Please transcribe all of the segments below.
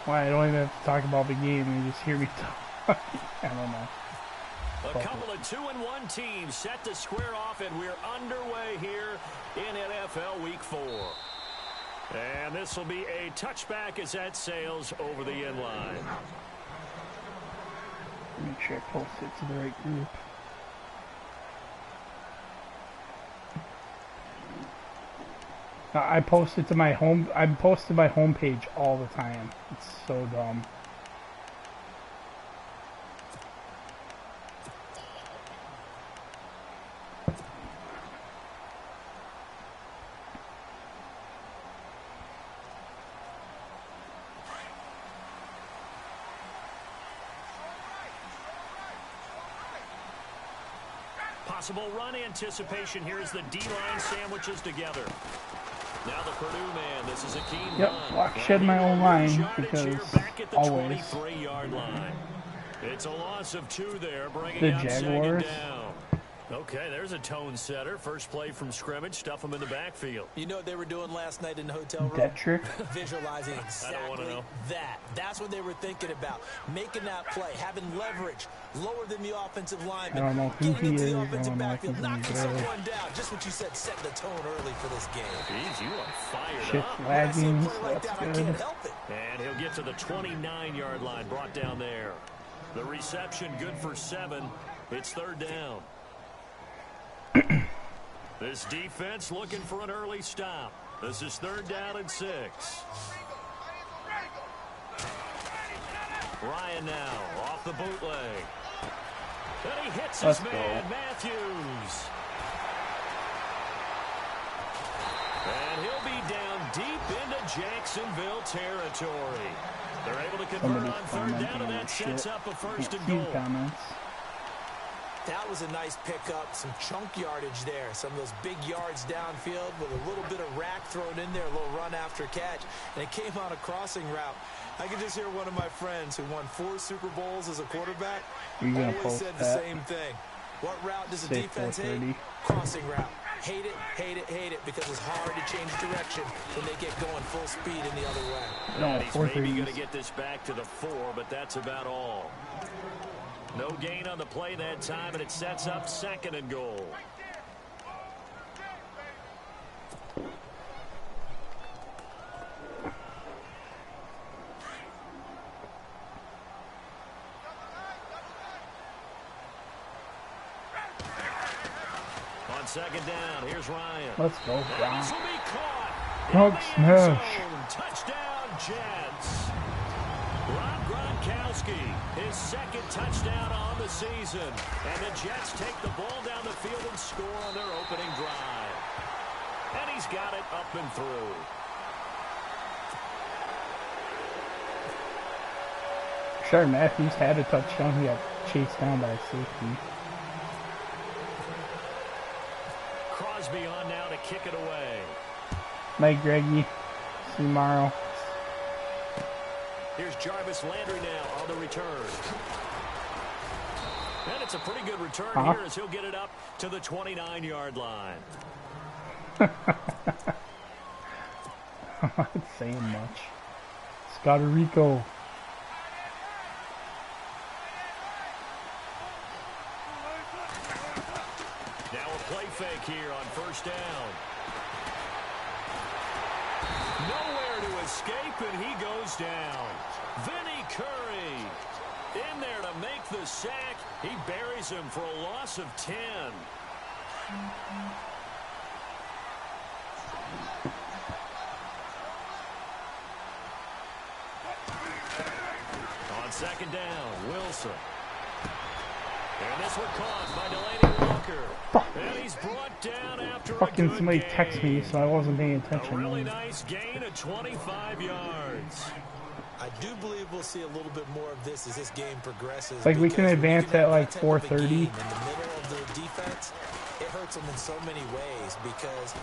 Why, I don't even have to talk about the game, you just hear me talk. I don't know. A couple of 2-1 teams set to square off, and we're underway here in NFL Week 4. And this will be a touchback as that sails over the end line. Make sure I post it to the right group. I post it to my home. I post to my homepage all the time. It's so dumb. Possible run anticipation here as the D-line sandwiches together. Now the Purdue man, this is a key run. Block shed my own line because back at the always. 23-yard line. It's a loss of 2 there, bringing The up Jaguars. 2nd down. Okay, there's a tone setter. First play from scrimmage, stuff them in the backfield. You know what they were doing last night in the hotel room? That trick. Visualizing exactly that. That's what they were thinking about. Making that play, having leverage, lower than the offensive lineman. I don't know who getting he into is. the I offensive don't know if backfield, he's knocking any good. someone down. Just what you said, set the tone early for this game. Jeez, you are fired Shit's up. When I see a lagging. play like that, I can't help it. And he'll get to the 29-yard line, brought down there. The reception good for 7. It's 3rd down. This defense looking for an early stop. This is 3rd down and 6. Ryan now off the bootleg. And he hits his man, Matthews. And he'll be down deep into Jacksonville territory. They're able to convert on 3rd down, and that sets up a 1st and goal. Comments. That was a nice pickup, some chunk yardage there. Some of those big yards downfield with a little bit of rack thrown in there, a little run after catch. And it came on a crossing route. I can just hear one of my friends who won 4 Super Bowls as a quarterback always said the same thing. What route does the defense hate? Crossing route. Hate it, hate it, hate it, because it's hard to change direction when they get going full speed in the other way. And he's maybe going to get this back to the 4, but that's about all. No gain on the play that time, and it sets up 2nd and goal. On 2nd down, here's Ryan. Let's go, Brown. This will be caught. Hug smash. Touchdown, Jets. Rob Gronkowski, his 2nd touchdown on the season. And the Jets take the ball down the field and score on their opening drive. And he's got it up and through. Sure, Matthews had a touchdown. He got chased down by a safety. Crosby on now to kick it away. Night, Greggy. See you tomorrow. Here's Jarvis Landry now on the return. And it's a pretty good return here as he'll get it up to the 29-yard line. I'm not saying much. Scotty Rico. Now a play fake here on 1st down. Nowhere to escape, and he goes down. Vinny Curry in there to make the sack. He buries him for a loss of 10. On 2nd down, Wilson. And this one caught by Delaney Walker. And he's brought down after Fucking a good somebody gain. text me, so I wasn't paying attention. A really nice gain of 25 yards. I do believe we'll see a little bit more of this as this game progresses. Like, we can advance at like 4:30. In the middle of the defense, it hurts them in so many ways because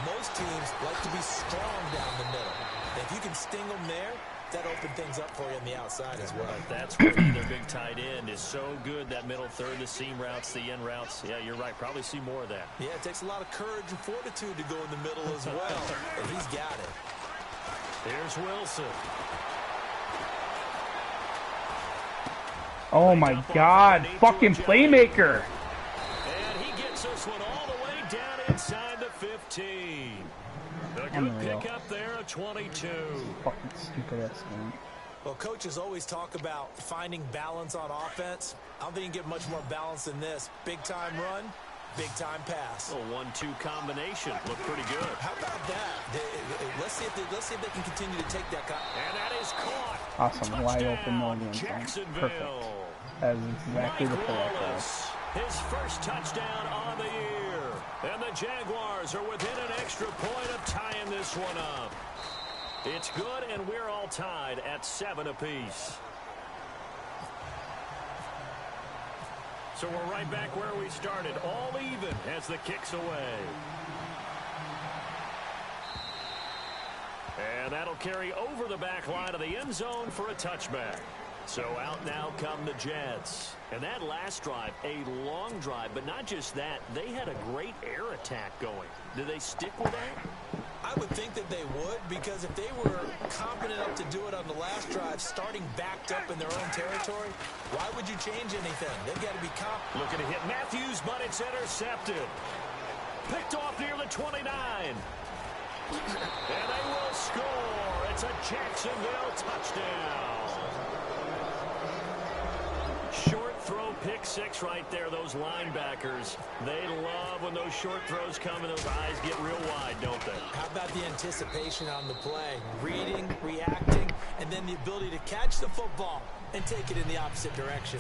most teams like to be strong down the middle. And if you can sting them there, that opened things up for you on the outside as well. That's where their big tight end is so good, that middle third, the seam routes, the end routes. Yeah, you're right. Probably see more of that. Yeah, it takes a lot of courage and fortitude to go in the middle as well. And he's got it. Here's Wilson. Oh my God, fucking playmaker. And he gets this one all the way down inside the 15. A good pickup there, a 22. Fucking stupid ass game. Well, coaches always talk about finding balance on offense. I don't think you can get much more balance than this. Big time run, big time pass. A 1-2 combination. Looked pretty good. How about that? Let's see if they can continue to take that. And that is caught. Awesome. Touchdown, Wide open million. Jacksonville. Perfect. That is exactly the play I called. His first touchdown on the year. And the Jaguars are within an extra point of tying this one up. It's good, and we're all tied at 7 apiece. So we're right back where we started, all even as the kick's away. And that'll carry over the back line of the end zone for a touchback. So out now come the Jets. And that last drive, a long drive, but not just that, they had a great air attack going. Did they stick with that? I would think that they would, because if they were confident enough to do it on the last drive, starting backed up in their own territory, why would you change anything? They've got to be confident. Looking to hit Matthews, but it's intercepted. Picked off near the 29. And they will score. It's a Jacksonville touchdown. Short throw, pick six right there. Those linebackers, they love when those short throws come and those eyes get real wide, don't they? How about the anticipation on the play? Reading, reacting, and then the ability to catch the football and take it in the opposite direction.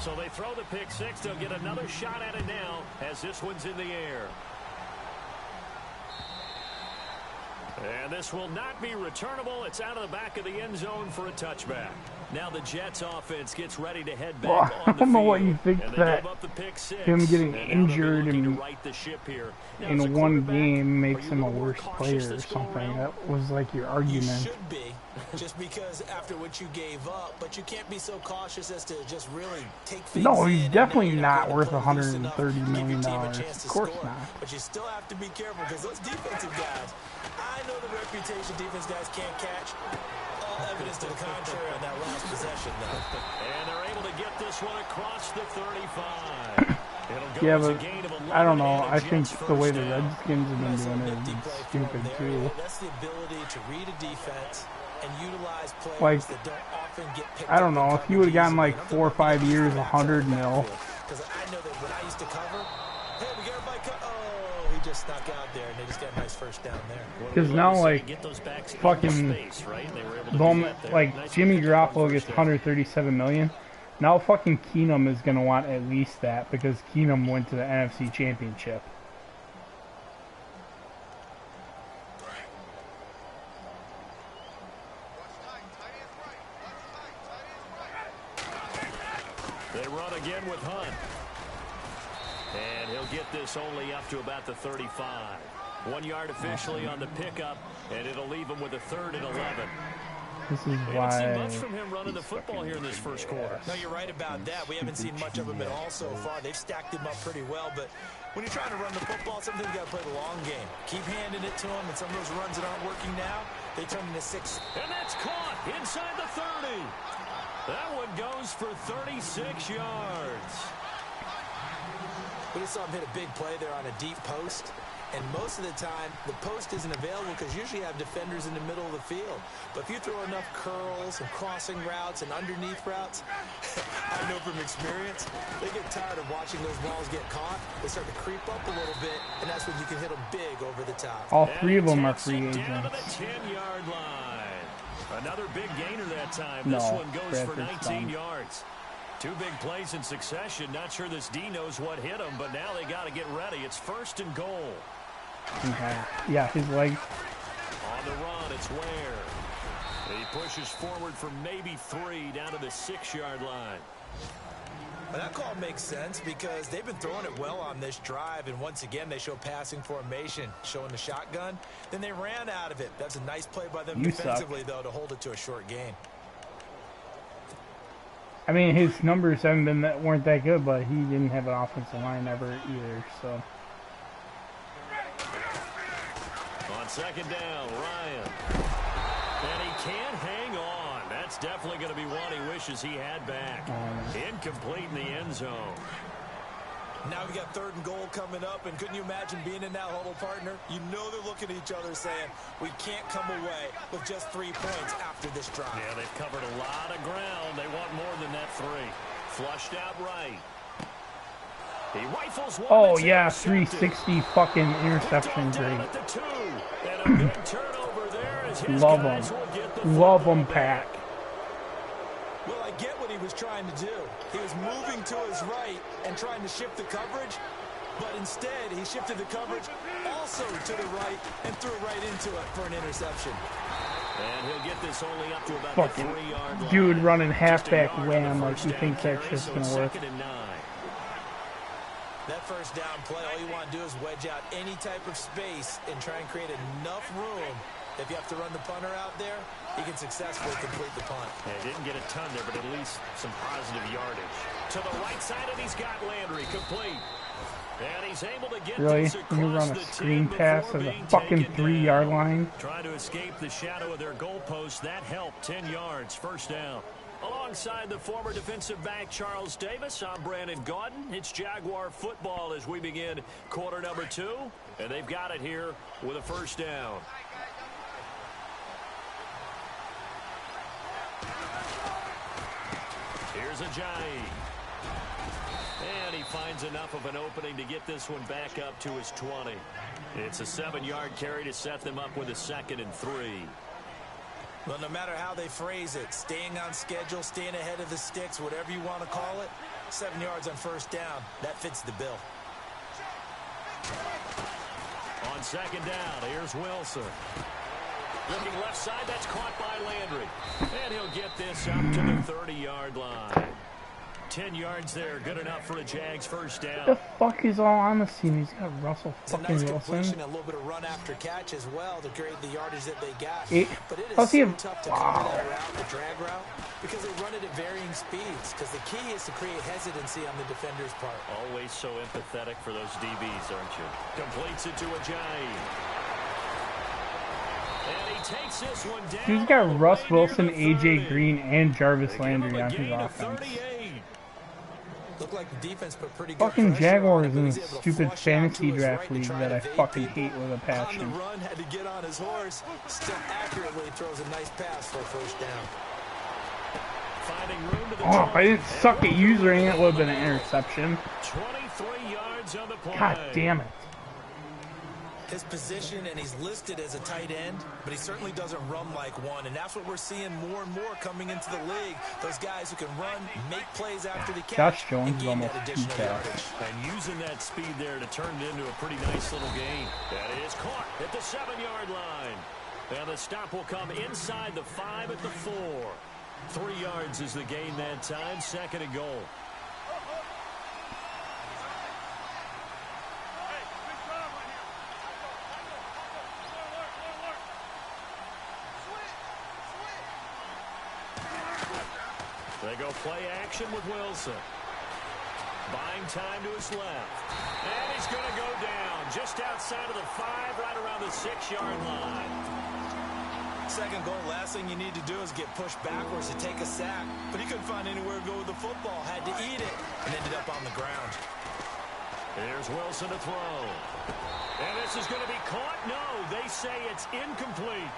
So they throw the pick six. They'll get another shot at it now as this one's in the air. And this will not be returnable. It's out of the back of the end zone for a touchback. Now the Jets offense gets ready to head back on the field. I don't know what you think that him getting and injured in now, one game makes him a worse player or something. That was like your argument. You should be, just because after what you gave up, but you can't be so cautious as to just really take things No, he's definitely not worth $130 $130 million. Of course not. But you still have to be careful because those defensive guys, I know the reputation defense guys can't catch. All evidence to the contrary on that last possession, though. And they're able to get this one across the 35. Yeah, but I don't know. I think the way the Redskins have been doing it is stupid, too. That's the ability to read a defense and utilize players like, that don't often get picked I don't up know. If you would have gotten like 4 or 5 years, 100 mil. Because I know that when I used to cover, hey, we got everybody oh, he just snuck out there, and they just got a nice first down there. Because now, like, fucking, like, Jimmy Garoppolo gets 137 million. Now fucking Keenum is going to want at least that because Keenum went to the NFC Championship. They run again with Hunt. And he'll get this only up to about the 35. 1 yard officially on the pickup, and it'll leave him with a 3rd and 11. This is We haven't why seen much from him running the football here in this first quarter. No, you're right about that. We haven't seen much of him at all so far. They've stacked him up pretty well, but when you're trying to run the football, sometimes you got to play the long game. Keep handing it to him, and some of those runs that aren't working now, they turn into 6. And that's caught inside the 30. That one goes for 36 yards. We just saw him hit a big play there on a deep post. And most of the time, the post isn't available because usually you have defenders in the middle of the field. But if you throw enough curls and crossing routes and underneath routes, I know from experience, they get tired of watching those balls get caught. They start to creep up a little bit, and that's when you can hit them big over the top. All 3 of them are free Down to agents. the 10-yard line. Another big gainer that time. No, This one goes for Bradford's 19 done. yards. 2 big plays in succession. Not sure this D knows what hit him, but now they got to get ready. It's 1st and goal. Yeah, his leg. On the run, it's Ware. He pushes forward for maybe 3 down to the 6-yard line. But that call makes sense because they've been throwing it well on this drive, and once again they show passing formation, showing the shotgun. Then they ran out of it. That's a nice play by them defensively, though, to hold it to a short gain. I mean, his numbers weren't that good, but he didn't have an offensive line ever either. So On second down, Ryan. And he can't hang on. That's definitely going to be one he wishes he had back. Incomplete in the end zone. Now we got 3rd and goal coming up, and couldn't you imagine being in that huddle, partner? You know they're looking at each other saying, we can't come away with just 3 points after this drive. Yeah, they've covered a lot of ground. They want more than that 3. Flushed out right. He rifles one. Oh, yeah, 360 fucking interception grade. Love them. Love them, Pack. Well, I get what he was trying to do. He was moving to his right and trying to shift the coverage, but instead he shifted the coverage also to the right and threw right into it for an interception. And he'll get this only up to about the 3-yard line. Dude running halfback wham like you think that shit's gonna work. That first down play, all you want to do is wedge out any type of space and try and create enough room. If you have to run the punter out there, he can successfully complete the punt. Yeah, didn't get a ton there, but at least some positive yardage. To the right side, and he's got Landry complete. And he's able to get really? this You run a screen pass at the fucking 3-yard line? Trying to escape the shadow of their goalpost. That helped. 10 yards, first down. Alongside the former defensive back Charles Davis, I'm Brandon Gaudin. It's Jaguar football as we begin quarter number 2. And they've got it here with a first down. Here's Ajayi. And he finds enough of an opening to get this one back up to his 20. It's a 7-yard carry to set them up with a 2nd and 3. Well, no matter how they phrase it, staying on schedule, staying ahead of the sticks, whatever you want to call it, 7 yards on first down, that fits the bill. On second down, here's Wilson. Looking left side, that's caught by Landry. And he'll get this up to the 30-yard line. 10 yards there, good enough for a Jags first down. What the fuck is all on the scene? He's got Russell fucking Wilson. Wilson. A little bit of run after catch as well to create the yardage that they got. But it is so tough to cover that route, the drag route, because they run it at varying speeds. Because the key is to create hesitancy on the defender's part. Always so empathetic for those DBs, aren't you? Completes it to Ajayi. And he takes this one down. He's got Russ Wilson, AJ Green, and Jarvis Landry on his offense. Looked like the defense put pretty good fucking Jaguars in a stupid fantasy draft league that I fucking hate with a passion. On the run, had to get on his horse. Still accurately throws a nice pass for a first down. Oh, if I didn't suck at using it, would have been an interception. 23 yards on the play. God damn it. His position, and he's listed as a tight end, but he certainly doesn't run like one, and that's what we're seeing more and more coming into the league. Those guys who can run, make plays after the catch, Josh Jones and gain almost that additional yardage. And using that speed there to turn it into a pretty nice little gain. That is caught at the 7-yard line. And the stop will come inside the 5 at the 4. 3 yards is the gain that time, 2nd and goal. They go play action with Wilson. Buying time to his left. And he's going to go down just outside of the 5, right around the 6-yard line. Second goal, last thing you need to do is get pushed backwards to take a sack. But he couldn't find anywhere to go with the football. Had to eat it and ended up on the ground. Here's Wilson to throw. And this is going to be caught. No, they say it's incomplete.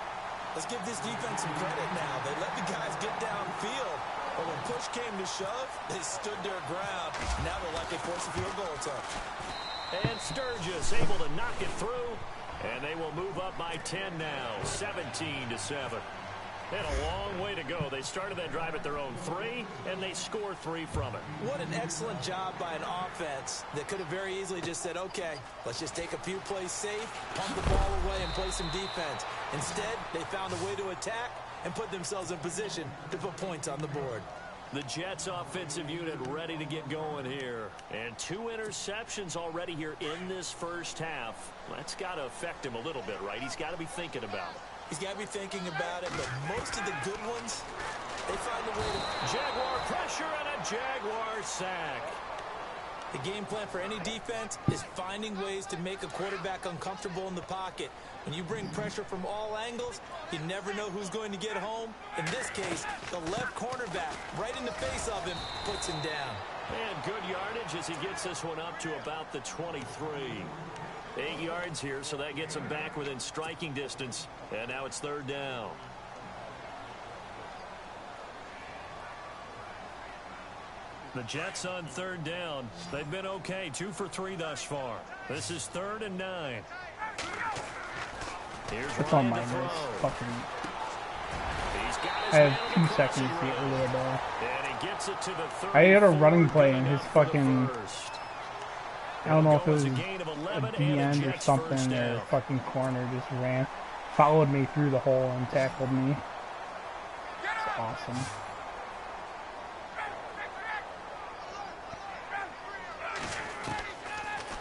Let's give this defense some credit now. They let the guys get downfield. But when push came to shove, they stood their ground. Now they'll likely force a field goal attempt. And Sturgis able to knock it through. And they will move up by 10 now, 17-7. They had a long way to go. They started that drive at their own 3, and they score 3 from it. What an excellent job by an offense that could have very easily just said, okay, let's just take a few plays safe, pump the ball away, and play some defense. Instead, they found a way to attack and put themselves in position to put points on the board. The Jets offensive unit ready to get going here. And 2 interceptions already here in this first half. That's got to affect him a little bit, right? He's got to be thinking about it. He's got to be thinking about it, but most of the good ones, they find a way to... Jaguar pressure and a Jaguar sack. The game plan for any defense is finding ways to make a quarterback uncomfortable in the pocket. When you bring pressure from all angles, you never know who's going to get home. In this case, the left cornerback, right in the face of him, puts him down. And good yardage as he gets this one up to about the 23. 8 yards here, so that gets him back within striking distance. And now it's 3rd down. The Jets on 3rd down. They've been okay, 2 for 3 thus far. This is 3rd and 9. Here's it's on Ryan my to throw. fucking. I have 2 seconds to get rid of the ball. And he gets it to the I had a running play and his fucking. I don't know if it was a D end or something or fucking corner just ran, followed me through the hole and tackled me. It's awesome.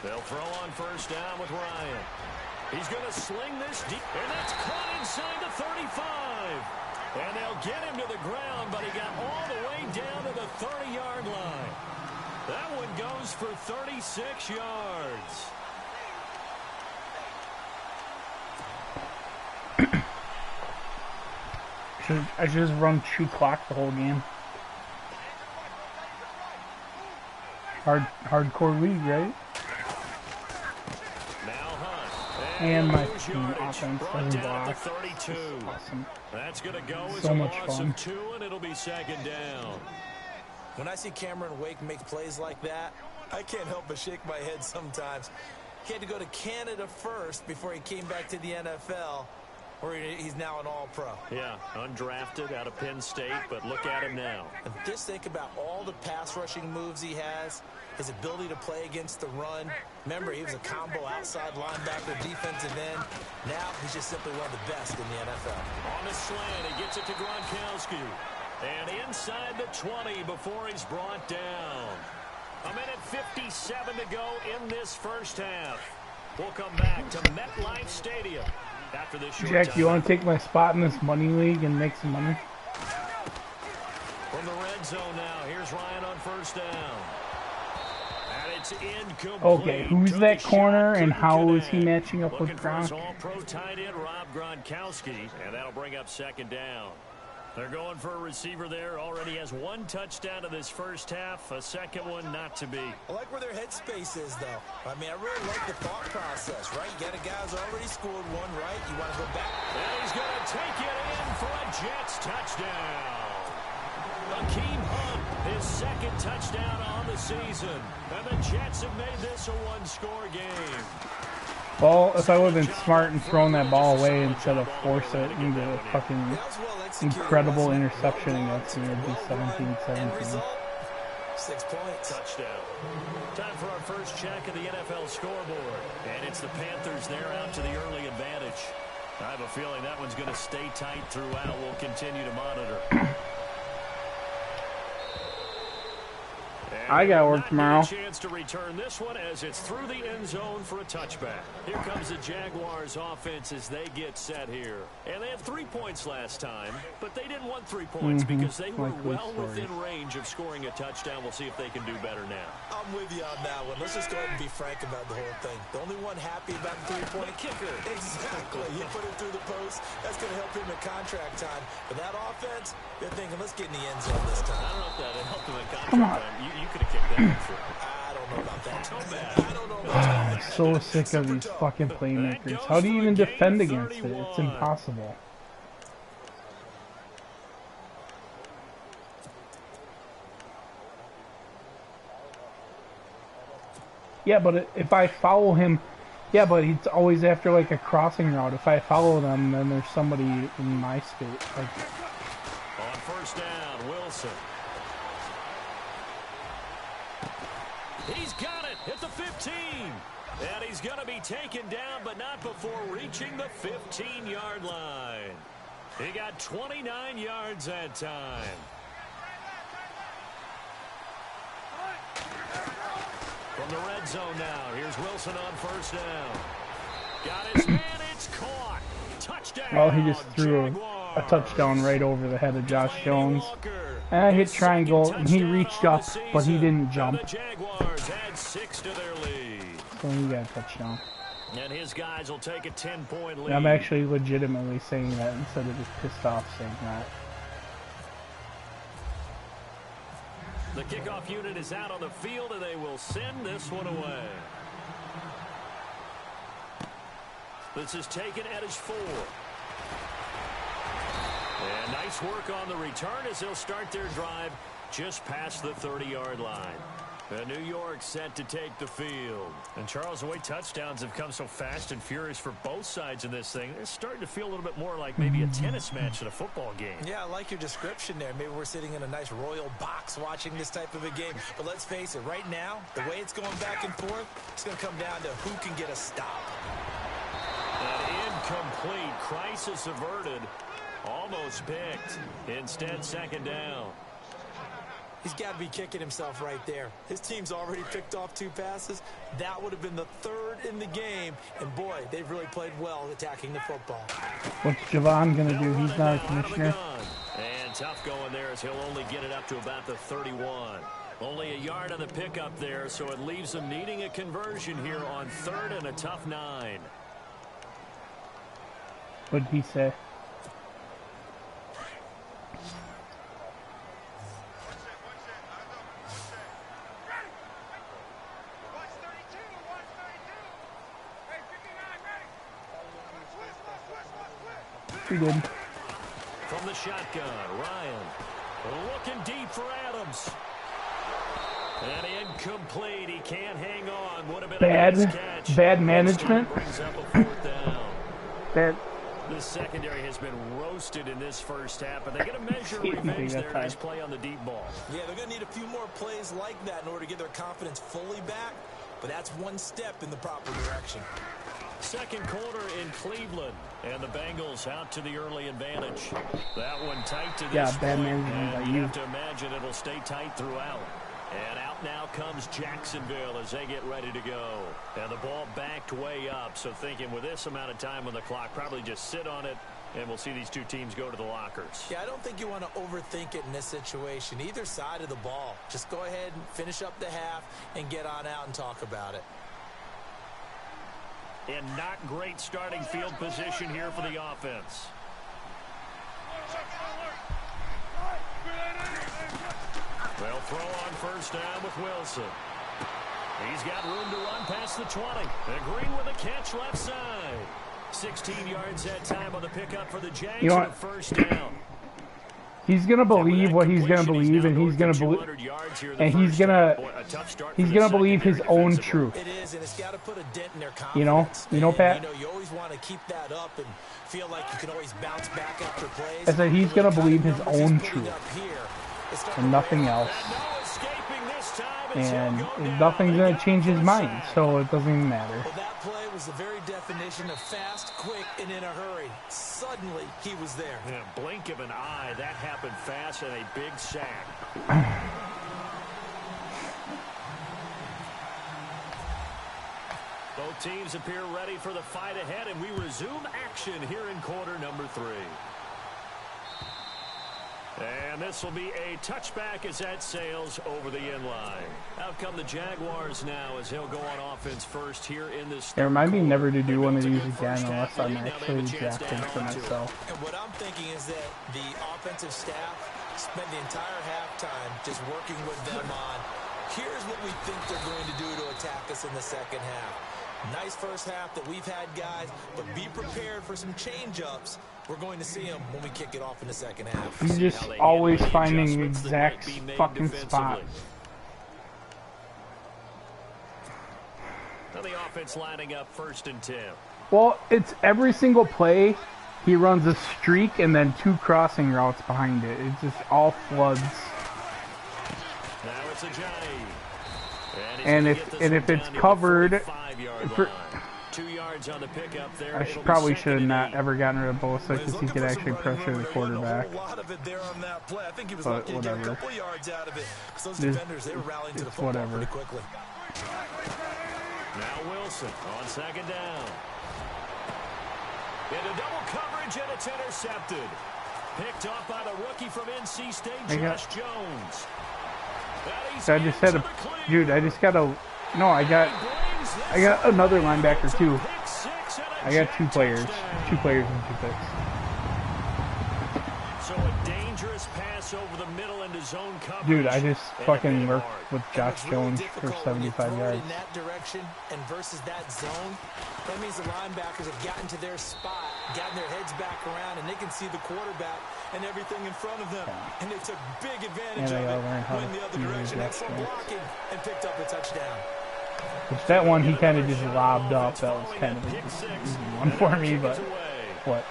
They'll throw on 1st down with Ryan. He's going to sling this deep, and that's caught inside the 35. And they'll get him to the ground, but he got all the way down to the 30-yard line. That one goes for 36 yards. I should just run 2 clock the whole game. Hardcore league, right? And my team offense doesn't block. Awesome. That's going to go so much fun. 2, and it'll be 2nd down. When I see Cameron Wake make plays like that, I can't help but shake my head sometimes. He had to go to Canada first before he came back to the NFL, where he's now an All-Pro. Yeah, undrafted out of Penn State, but look at him now. And just think about all the pass rushing moves he has, his ability to play against the run. Remember, he was a combo outside linebacker, defensive end. Now he's just simply one of the best in the NFL. On the slant, he gets it to Gronkowski. And inside the 20 before he's brought down. 1:57 to go in this first half. We'll come back to MetLife Stadium after this short Jack, time. you want to take my spot in this money league and make some money? From the red zone now, here's Ryan on 1st down. And it's incomplete. Okay, who's that corner and how is he matching up with Gronk? All-pro tight end Rob Gronkowski, and that'll bring up 2nd down. They're going for a receiver there. Already has 1 touchdown in this first half. A second one not to be. I like where their headspace is, though. I mean, I really like the thought process, right? You got a guy who's already scored 1, right? You want to go back. And he's going to take it in for a Jets touchdown. Akeem Hunt, his 2nd touchdown on the season. And the Jets have made this a 1-score game. Well, if I would have been smart and thrown that ball away instead of force it into a fucking incredible interception against me, it would be 17-17. 6 points. Touchdown. Time for our first check of the NFL scoreboard. And it's the Panthers there out to the early advantage. I have a feeling that one's going to stay tight throughout. We'll continue to monitor. I got work tomorrow. Chance to return this one as it's through the end zone for a touchback. Here comes the Jaguars offense as they get set here. And they had 3 points last time, but they didn't want 3 points because they were well within range of scoring a touchdown. We'll see if they can do better now. I'm with you on that one. Let's just go ahead and be frank about the whole thing. The only one happy about the 3-point kicker. Exactly. He put it through the post. That's going to help him in contract time. But that offense, they're thinking, let's get in the end zone this time. I don't know if that helped him in contract time. You could have kicked that one through. I don't know about that. So bad. I don't know about that. I'm so sick of these fucking playmakers. How do you even defend against it? It's impossible. Yeah, but if I follow him, yeah, but he's always after like a crossing route. If I follow them, then there's somebody in my space. Like, on 1st down, Wilson. He's got it at the 15. And he's going to be taken down, but not before reaching the 15-yard line. He got 29 yards that time. From the red zone now, here's Wilson on 1st down. Got his man, it's caught. Touchdown. well, he just threw a touchdown right over the head of Josh Jones. Walker. And I hit triangle, and he reached up, but he didn't jump. The Jaguars add 6 to their lead. So he got a touchdown. And his guys will take a 10-point lead. I'm actually legitimately saying that instead of just pissed off saying that. The kickoff unit is out on the field, and they will send this one away. This is taken at his 4. And nice work on the return as they'll start their drive just past the 30-yard line. And New York set to take the field. And Charles, the way touchdowns have come so fast and furious for both sides in this thing, it's starting to feel a little bit more like maybe a tennis match than a football game. Yeah, I like your description there. Maybe we're sitting in a nice royal box watching this type of a game. But let's face it, right now, the way it's going back and forth, it's going to come down to who can get a stop. An incomplete, crisis averted, almost picked. Instead, second down. He's got to be kicking himself right there. His team's already picked off 2 passes. That would have been the 3rd in the game. And, boy, they've really played well attacking the football. What's Javon going to do? He's not a commissioner. And tough going there as he'll only get it up to about the 31. Only a yard on the pickup there, so it leaves them needing a conversion here on 3rd and a tough 9. What did he say? He did. From the shotgun, Ryan looking deep for Adams. And incomplete. He can't hang on. Would have been a nice catch. Bad management. Brings up a 4th down. Bad. The secondary has been roasted in this first half, but they get a measure of revenge there. Nice play on the deep ball. Yeah, they're going to need a few more plays like that in order to get their confidence fully back, but that's one step in the proper direction. Second quarter in Cleveland, and the Bengals out to the early advantage. That one tight to this bad point, management by and you you. have to imagine it'll stay tight throughout. And out now comes Jacksonville as they get ready to go. And the ball backed way up, so thinking with this amount of time on the clock, probably just sit on it, and we'll see these 2 teams go to the lockers. Yeah, I don't think you want to overthink it in this situation. Either side of the ball. Just go ahead and finish up the half and get on out and talk about it. And not great starting field position here for the offense. They'll throw on first down with Wilson. He's got room to run past the 20. And Green with a catch left side. 16 yards that time on the pickup for the Jags. You know what? First down. He's gonna believe what he's gonna believe, and he's gonna believe, and he's gonna believe his own truth. It is, and it's got to put a dent in their confidence. You know, Pat. You know, you always want to keep that up and feel like you can always bounce back after plays. I said he's gonna believe his own truth and nothing else. And nothing's gonna change his mind, so it doesn't even matter. Well, that play was the very definition of fast, quick, and in a hurry. Suddenly, he was there. In a blink of an eye, that happened fast and a big sack. Both teams appear ready for the fight ahead, and we resume action here in quarter number 3. And this will be a touchback as that sails over the end line. Out come the Jaguars now as he'll go on offense first here in this. It remind me never to do one of these again unless I'm actually drafting for myself. And what I'm thinking is that the offensive staff spent the entire halftime just working with them on, here's what we think they're going to do to attack us in the second half. Nice first half that we've had, guys, but be prepared for some change-ups. We're going to see them when we kick it off in the second half. I'm just always finding the exact fucking spot. Now the offense lining up 1st and 10. Well, it's every single play. He runs a streak and then 2 crossing routes behind it. It just all floods. Now it's a Johnny. And if it's covered, 2 yards on the pickup there. I probably should have not ever gotten rid of Bosa because he could actually pressure the quarterback. But whatever. It's whatever. Now Wilson on 2nd down. Into double coverage and it's intercepted. Picked off by the rookie from NC State, Josh Jones. I just had a, dude, I just got a, no, I got another linebacker too. I got two players and 2 picks. So a dangerous pass over the middle into zone coverage. Dude, I just fucking worked with Josh Jones for 75 yards. In that direction and versus that zone, that means the linebackers have gotten to their spot, gotten their heads back around, and they can see the quarterback and everything in front of them. And they took big advantage of it, went the other direction, excellent blocking, and picked up a touchdown. Which that one he kind of just lobbed up. That was kind of an easy one for me, but what?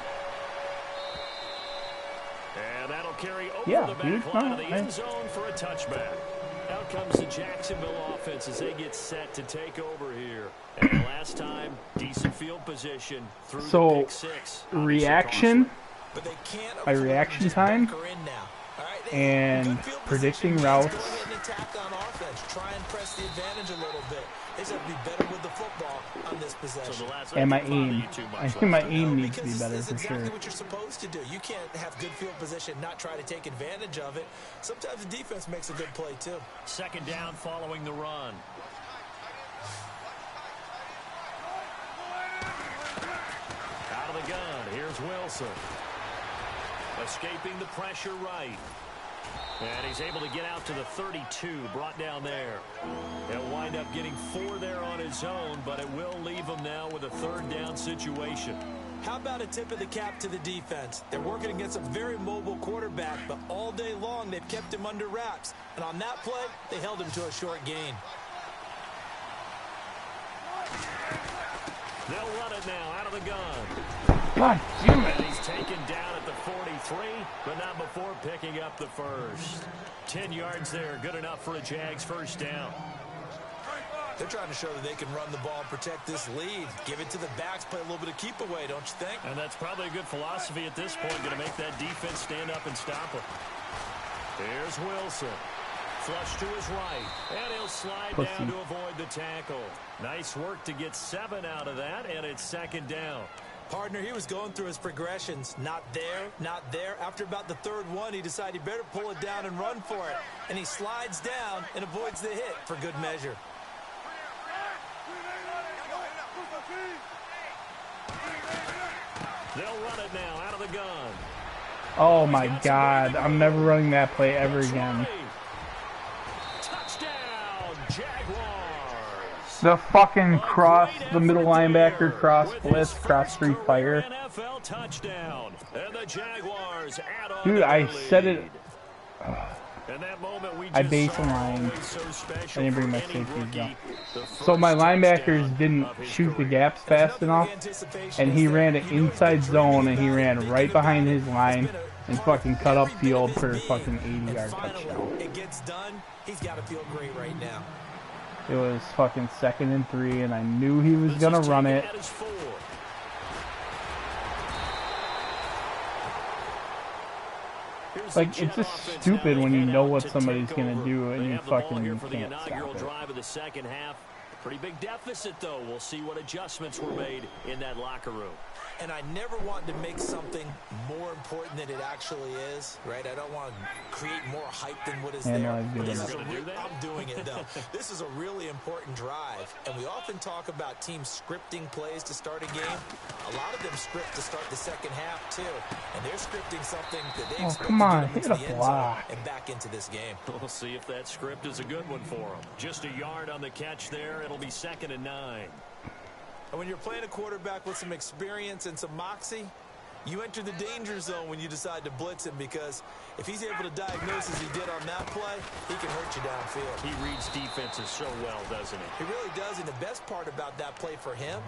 And that'll carry over yeah, the back dude. line of the end zone for a touchback. Out comes the Jacksonville offense as they get set to take over here. And the last time, decent field position through the pick six. Reaction, my reaction time, and predicting routes. Try and press the advantage a little bit. They should be better with the football on this possession. And my aim. I think my aim needs to be better for sure. Exactly what you're supposed to do. You can't have good field position, not try to take advantage of it. Sometimes the defense makes a good play too. Second down following the run. Out of the gun, here's Wilson. Escaping the pressure right. And he's able to get out to the 32, brought down there. He'll wind up getting 4 there on his own, but it will leave him now with a 3rd down situation. How about a tip of the cap to the defense? They're working against a very mobile quarterback, but all day long they've kept him under wraps. And on that play, they held him to a short gain. They'll run it now out of the gun. God damn it. And he's taken down at the 43, but not before picking up the first. 10 yards there, good enough for a Jags 1st down. They're trying to show that they can run the ball and protect this lead. Give it to the backs, play a little bit of keep away, don't you think? And that's probably a good philosophy at this point, going to make that defense stand up and stop him. Here's Wilson. Flush to his right, and he'll slide down to avoid the tackle. Nice work to get 7 out of that, and it's 2nd down. Partner, he was going through his progressions. Not there, not there. After about the 3rd one, he decided he better pull it down and run for it. And he slides down and avoids the hit for good measure. They'll run it now out of the gun. Oh my God, I'm never running that play ever again. Touchdown, Jaguars. The fucking cross, the middle linebacker cross blitz, cross free fire. NFL touchdown. And the Jaguars add on. Dude, I said it. In that moment, we I baseline. I didn't bring my safeties down. So my linebackers didn't shoot the gaps fast enough, and he ran an inside zone, and he ran right behind his line and fucking cut up field for a fucking 80-yard touchdown. It gets done. He's got to feel great right now. It was fucking 2nd and 3, and I knew he was gonna run it. Like, it's just stupid when you know what somebody's gonna do and you fucking can't stop it. Pretty big deficit, though. We'll see what adjustments were made in that locker room. And I never want to make something more important than it actually is, right? I don't want to create more hype than what is there. I'm doing it, though. This is a really important drive. And we often talk about teams scripting plays to start a game. A lot of them script to start the 2nd half, too. And they're scripting something that they expect to get them into the end zone and back into this game. We'll see if that script is a good one for them. Just a yard on the catch there. It'll be 2nd and 9. And when you're playing a quarterback with some experience and some moxie, you enter the danger zone when you decide to blitz him, because if he's able to diagnose as he did on that play, he can hurt you downfield. He reads defenses so well, doesn't he? He really does, and the best part about that play for him,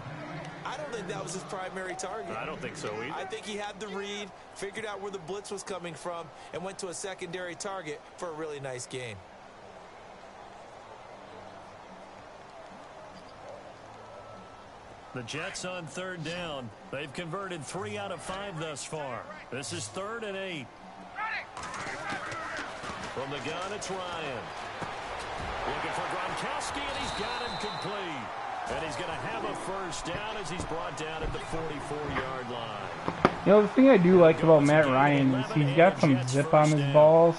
I don't think that was his primary target. I don't think so either. I think he had the read, figured out where the blitz was coming from, and went to a secondary target for a really nice gain. The Jets on 3rd down. They've converted 3 out of 5 thus far. This is 3rd and 8. From the gun, it's Ryan. Looking for Gronkowski, and he's got him complete. And he's going to have a first down as he's brought down at the 44-yard line. You know, the thing I do like about Matt Ryan is he's got some zip on his balls.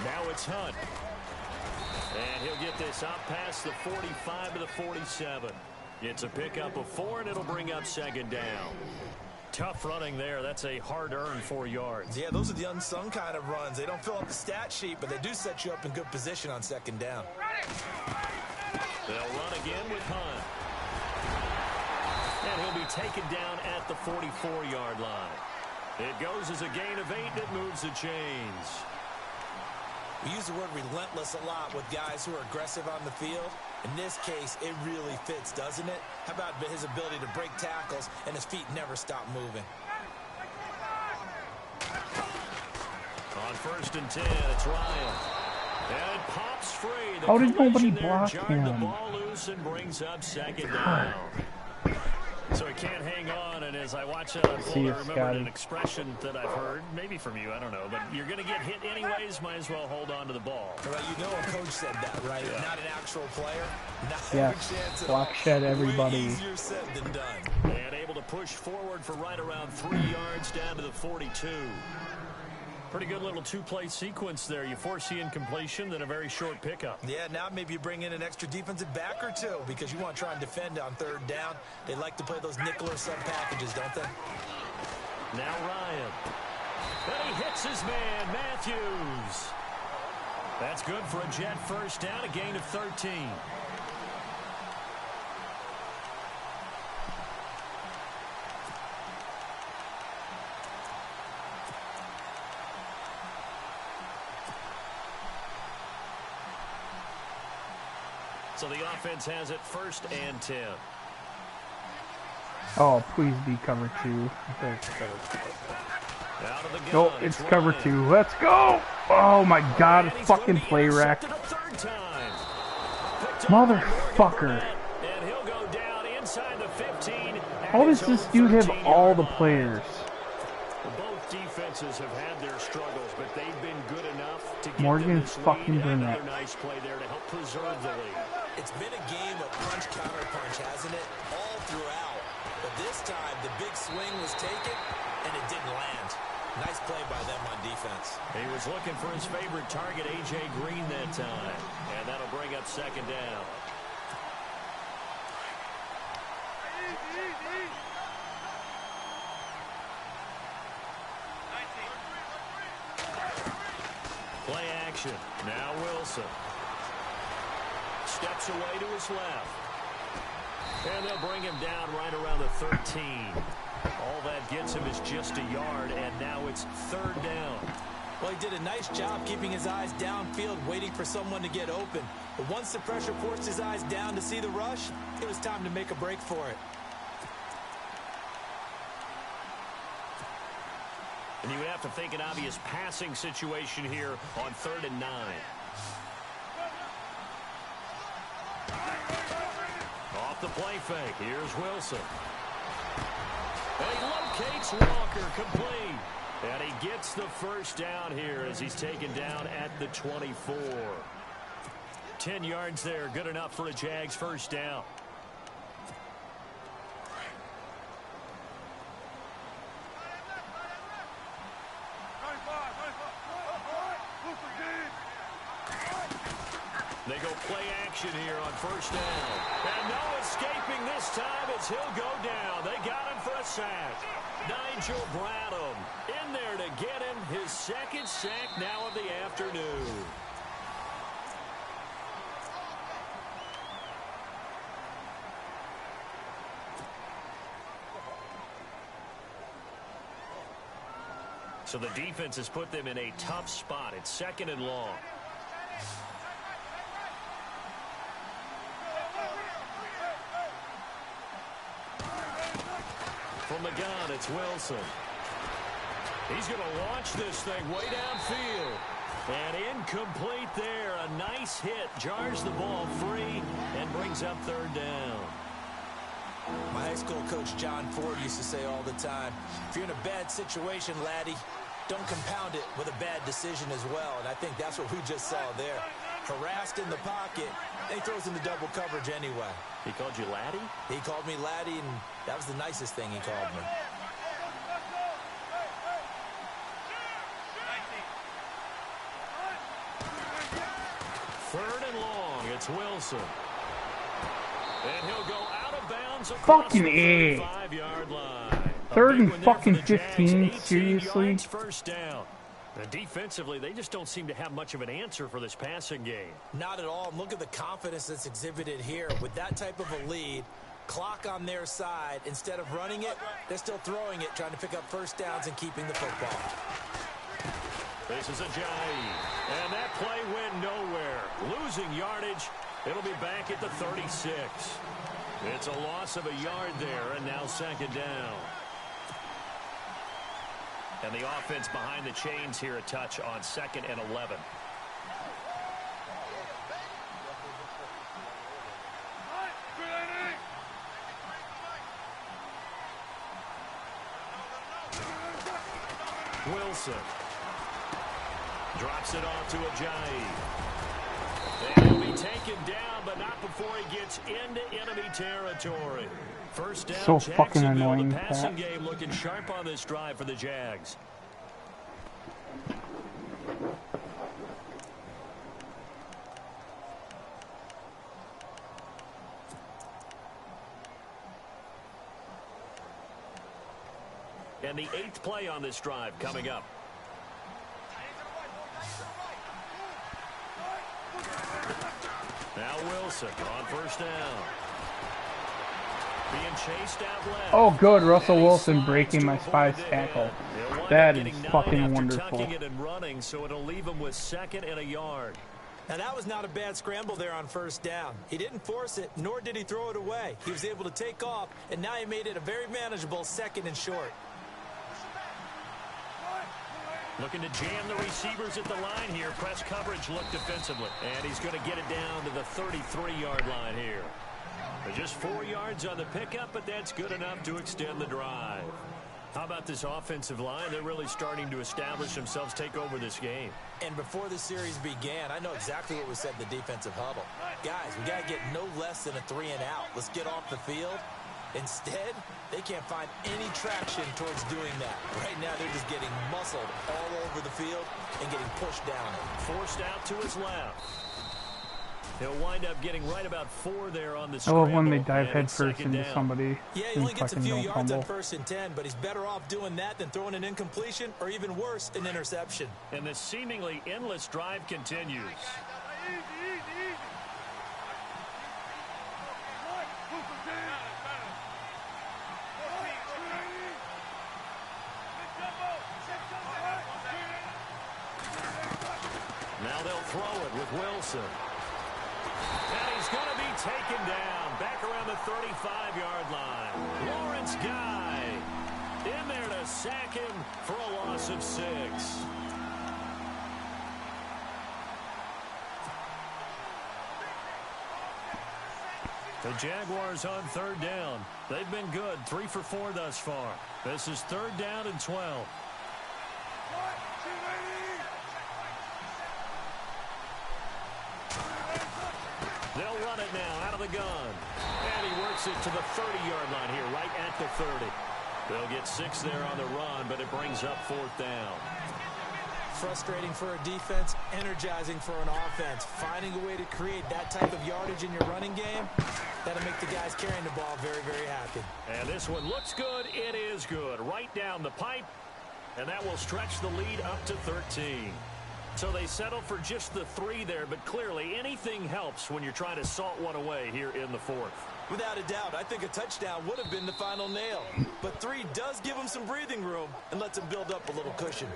Now it's Hunt. And he'll get this up past the 45 to the 47. It's a pickup of 4, and it'll bring up second down. Tough running there. That's a hard-earned 4 yards. Yeah, those are the unsung kind of runs. They don't fill up the stat sheet, but they do set you up in good position on second down. They'll run again with Hunt. And he'll be taken down at the 44-yard line. It goes as a gain of 8 that moves the chains. We use the word relentless a lot with guys who are aggressive on the field. In this case, it really fits, doesn't it? How about his ability to break tackles and his feet never stop moving? On 1st and 10, it's Ryan. And it pops free. How did nobody block him? The ball loose and brings up second down. So he can't hang on, and as I watch that unfold, I remembered an expression that I've heard, maybe from you, I don't know, but you're going to get hit anyways, might as well hold on to the ball. Well, you know a coach said that, right? Yeah. Not an actual player. Not yes, block shed everybody. Easier said than done. And able to push forward for right around 3 yards down to the 42. Pretty good little two-play sequence there. You force the incompletion, then a very short pickup. Yeah, now maybe you bring in an extra defensive back or two because you want to try and defend on 3rd down. They like to play those nickel or sub packages, don't they? Now Ryan. And he hits his man, Matthews. That's good for a Jet first down, a gain of 13. So the offense has it 1st and 10. Oh, please be cover 2. Nope, it's cover 2. Let's go! Oh my god, fucking play wreck. Motherfucker. And he'll go down inside the 15. How does this dude have all the players? Both defenses have had their struggles, but they've been good enough to get Morgan's fucking Burnett. another nice play there to help preserve the lead. It's been a game of punch, counter punch, hasn't it? All throughout. But this time, the big swing was taken, and it didn't land. Nice play by them on defense. He was looking for his favorite target, A.J. Green, that time. And that'll bring up second down. Play action. Now Wilson. Steps away to his left. And they'll bring him down right around the 13. All that gets him is just a yard, and now it's 3rd down. Well, he did a nice job keeping his eyes downfield, waiting for someone to get open. But once the pressure forced his eyes down to see the rush, it was time to make a break for it. And you would have to think an obvious passing situation here on 3rd and 9. Off the play fake. Here's Wilson. And he locates Walker, complete. And he gets the first down here as he's taken down at the 24. 10 yards there, good enough for a Jags first down. They go play action here on 1st down. And no escaping this time as he'll go down. They got him for a sack. Nigel Bradham in there to get him his 2nd sack now of the afternoon. So the defense has put them in a tough spot. It's 2nd and long. From the gun, it's Wilson. He's going to launch this thing way downfield. And incomplete there. A nice hit. Jars the ball free and brings up third down. My high school coach John Ford used to say all the time, if you're in a bad situation, laddie, don't compound it with a bad decision as well. And I think that's what we just saw there. Harassed in the pocket, and he throws into double coverage anyway. He called you laddie? He called me laddie, and that was the nicest thing he called me. Third and long, it's Wilson. And he'll go out of bounds across Fucking the 35-yard line. Third and fucking 15, seriously? First down. And defensively, they just don't seem to have much of an answer for this passing game. Not at all. And look at the confidence that's exhibited here. With that type of a lead, clock on their side, instead of running it, they're still throwing it, trying to pick up first downs and keeping the football. This is Ajayi. And that play went nowhere. Losing yardage. It'll be back at the 36. It's a loss of a yard there, and now second down. And the offense behind the chains here, a touch on 2nd and 11. Wilson drops it off to Ajayi. And he'll be taken down, but not before he gets into enemy territory. First down, so fucking annoying. The passing game looking sharp on this drive for the Jags. And the 8th play on this drive coming up. Now Wilson on first down. Being chased out left. Oh, good. Russell Wilson breaking my spy's tackle. That is fucking wonderful. It and running, so it'll leave him with 2nd and a yard. Now, that was not a bad scramble there on first down. He didn't force it, nor did he throw it away. He was able to take off, and now he made it a very manageable 2nd and short. Looking to jam the receivers at the line here. Press coverage look defensively. And he's going to get it down to the 33-yard line here. Just 4 yards on the pickup, but that's good enough to extend the drive. How about this offensive line? They're really starting to establish themselves, take over this game. And before the series began, I know exactly what was said in the defensive huddle. Guys, we got to get no less than a 3 and out. Let's get off the field. Instead, they can't find any traction towards doing that. Right now, they're just getting muscled all over the field and getting pushed down. Forced out to his left. He'll wind up getting right about 4 there on the I scramble. love when they dive headfirst into somebody. Yeah, he only gets a few yards on 1st and 10, but he's better off doing that than throwing an incompletion or even worse, an interception. And this seemingly endless drive continues. Now they'll throw it with Wilson. And he's going to be taken down back around the 35-yard line. Lawrence Guy in there to sack him for a loss of 6. The Jaguars on 3rd down. They've been good, 3 for 4 thus far. This is 3rd down and 12. They'll run it now out of the gun. And he works it to the 30-yard line here, right at the 30. They'll get 6 there on the run, but it brings up 4th down. Frustrating for a defense, energizing for an offense. Finding a way to create that type of yardage in your running game, that'll make the guys carrying the ball very, very happy. And this one looks good. It is good. Right down the pipe. And that will stretch the lead up to 13. So they settle for just the 3 there, but clearly anything helps when you're trying to salt one away here in the 4th. Without a doubt, I think a touchdown would have been the final nail. But 3 does give them some breathing room and lets them build up a little cushion.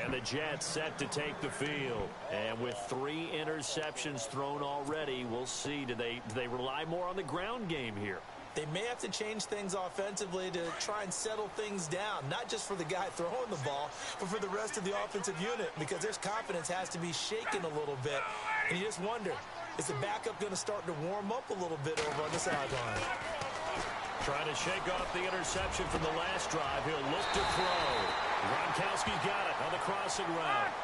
And the Jets set to take the field. And with 3 interceptions thrown already, we'll see. Do they rely more on the ground game here? They may have to change things offensively to try and settle things down, not just for the guy throwing the ball, but for the rest of the offensive unit, because their confidence has to be shaken a little bit. And you just wonder, is the backup going to start to warm up a little bit over on the sideline? Trying to shake off the interception from the last drive. He'll look to throw. Gronkowski got it on the crossing route.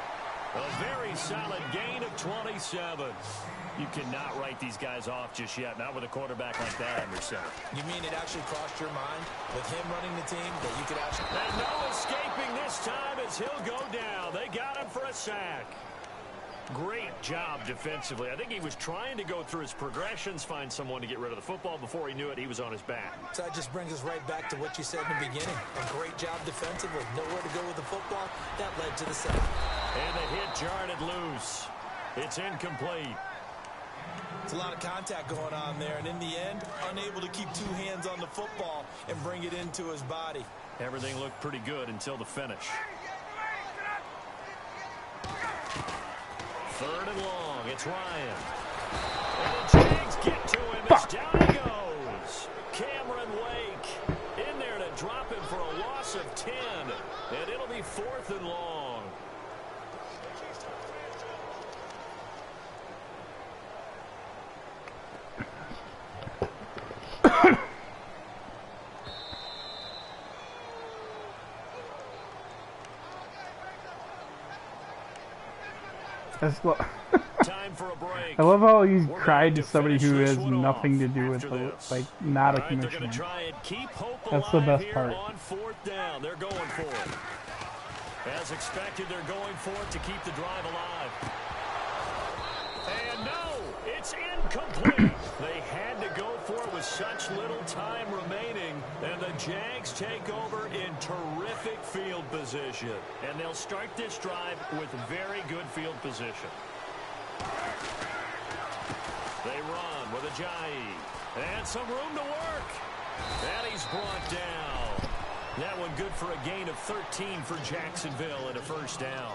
A very solid gain of 27. You cannot write these guys off just yet, not with a quarterback like that under center. You mean it actually crossed your mind with him running the team that you could actually... And no escaping this time as he'll go down. They got him for a sack. Great job defensively. I think he was trying to go through his progressions, find someone to get rid of the football. Before he knew it, he was on his back. So that just brings us right back to what you said in the beginning. A great job defensively. Nowhere to go with the football. That led to the sack. And the hit jarred it loose. It's incomplete. It's a lot of contact going on there, and in the end, unable to keep two hands on the football and bring it into his body. Everything looked pretty good until the finish. 3rd and long. It's Ryan. And the Jags get to him. It's down he goes. Cameron Wake in there to drop him for a loss of 10. And it'll be 4th and long. Time for a break. I love how he's cried to somebody who has nothing to do with the, like, not a commissioner. That's the best part. On 4th down, they're going for it. As expected, they're going for it to keep the drive alive. And no, it's incomplete. They had to go for it with such little time remaining, and the Jags take over in terrific field position. And they'll start this drive with very good field position. They run with Ajayi. And some room to work. And he's brought down. That one good for a gain of 13 for Jacksonville and a 1st down.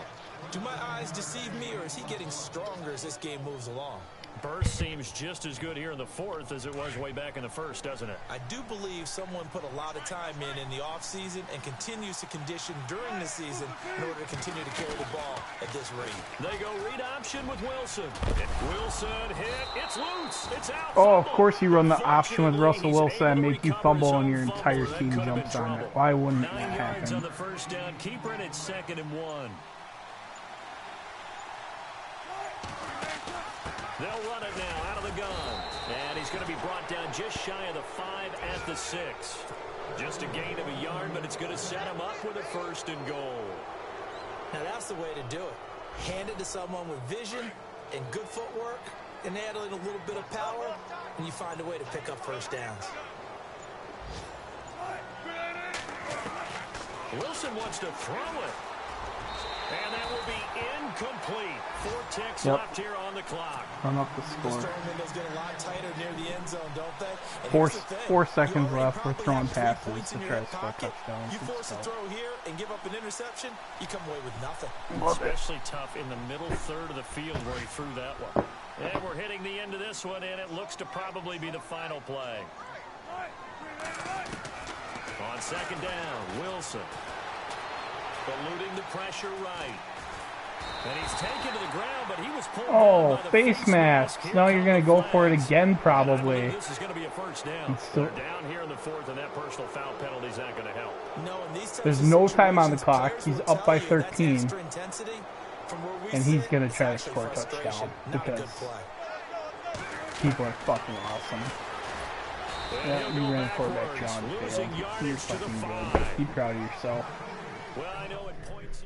Do my eyes deceive me, or is he getting stronger as this game moves along? Burst seems just as good here in the 4th as it was way back in the 1st, doesn't it? I do believe someone put a lot of time in the offseason and continues to condition during the season in order to continue to carry the ball at this rate. They go read option with Wilson. Wilson hit. It's loose. It's out. Oh, of course you run the option with Russell Wilson and make you fumble and your entire team jumps on it. Why wouldn't that 9 yards happen? on the 1st down. Keeper, and it's 2nd and 1. They'll run it now out of the gun. And he's going to be brought down just shy of the 5 at the 6. Just a gain of a yard, but it's going to set him up with a 1st and goal. Now that's the way to do it. Hand it to someone with vision and good footwork, and add in a little bit of power, and you find a way to pick up 1st downs. Wilson wants to throw it. And that will be incomplete. 4 ticks Yep. left here on the clock. Run up the score. Those throwing windows get a lot tighter near the end zone, don't they? And Four, here's the thing. 4 You seconds already left. We're probably throwing have 3 passes points to in your try to back score pocket. touchdowns. You force a It's throw here and give up an interception, you come away with nothing. Especially tough in the middle 3rd of the field where he threw that one. And we're hitting the end of this one, and it looks to probably be the final play. On 2nd down, Wilson. Eluding the pressure right. And he's taken to the ground, but he was pulled down by the face masks. Now you're going to go for it again, probably. This is going to be a 1st down. Still, They're down here in the 4th, and that personal foul penalty is not going to help. No, in these types there's of no time on the situations, clock. He's players up will by tell you that's 13. extra intensity. From where we And he's sit, going to it's try to actually score a frustration, touchdown not a because good play. people are fucking awesome. Yeah, you ran quarterback, John. You're fucking good. Be proud of yourself. Well, I know it points...